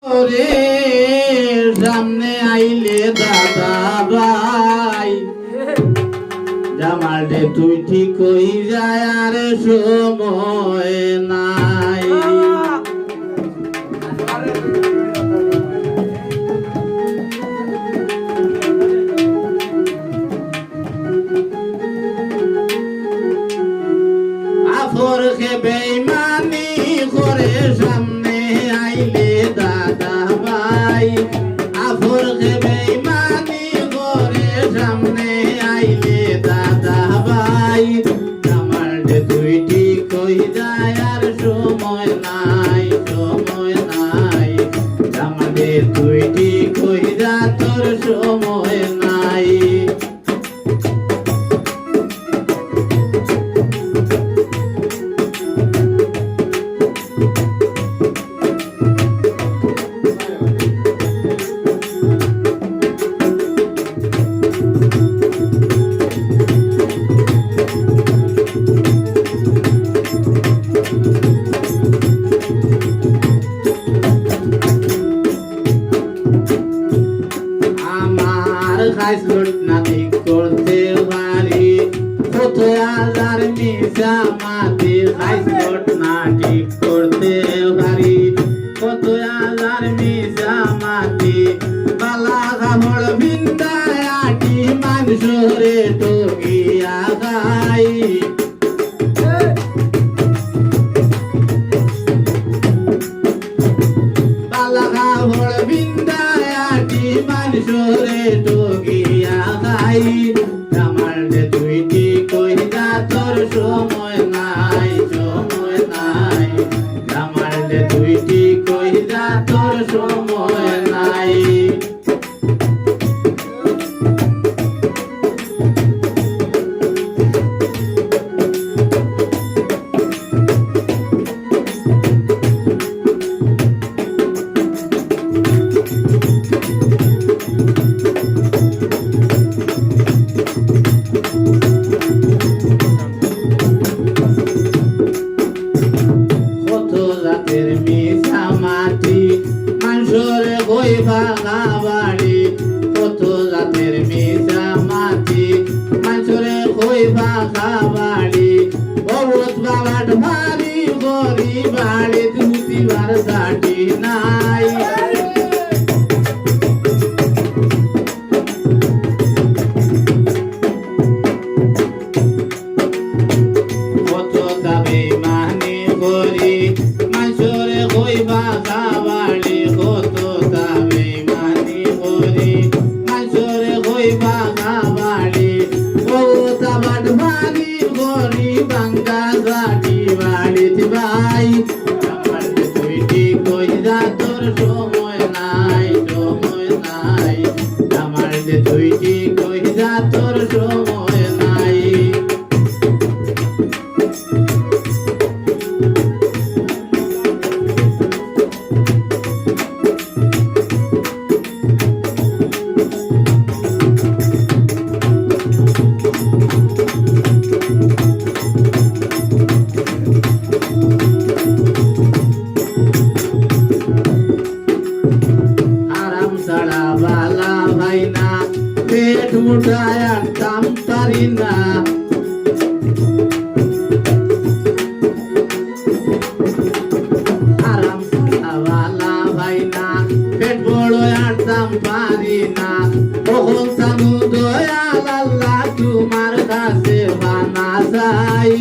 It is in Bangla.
ওরে সামনে আইলে দাদা ভাই জামালরে তুই ঠিক হই যায় আর সময় নাই আফর খে বেঈমানি করে সামনে আইলে দাদা ভাই আফর খে বেঈমানি করে সামনে আইলে দাদা ভাই জামালরে তুই ঠিক হই যায় আর সময় নাই জামালরে তুই ঠিক হই যা তোর সময় নাই নাতি করতে পারি কত হাজার মিশা মাটি নাটি করতে পারি কত হাজার মিশা মাটি বালা কামড় বিন্দায় আটি মানুষরে টগিয়া খাই বালা কামড় বিন্দায় আটি মানুষরে টগিয়া জামালরে তুই ঠিক হই যা তোর সময় নাই জামালরে তুই ঠিক হই যা তোর সময় নাই মানুষরে কইবা খাবাড়ি কত জাতের মিশা মাটি মানুষরে কইবা খাবাড়ি অবুত বাবাট ভারি গরি বাড়ি তুতিবার সাটি নাই কত দাবে মানি গরি মানুষরে কইবা খাবাড়ি কত দাবে মানি গরি মানুষরে কইবা খাবাড়ি কত বাট ভারি গরি বাঙ্গা সাটি বাড়িতে ভাই জামালরে তুই ঠিক হই যা তোর সময় নাই জামালরে তুই ঠিক হই যা তোর সময় নাই বালা ভাই না পেট উঠায় আনতাম পারি না আরাম বালা ভাই না পেট বড় আনতাম পারি না কখন সানু দয়াল আল্লাহ তোমার কাছে বানা চাই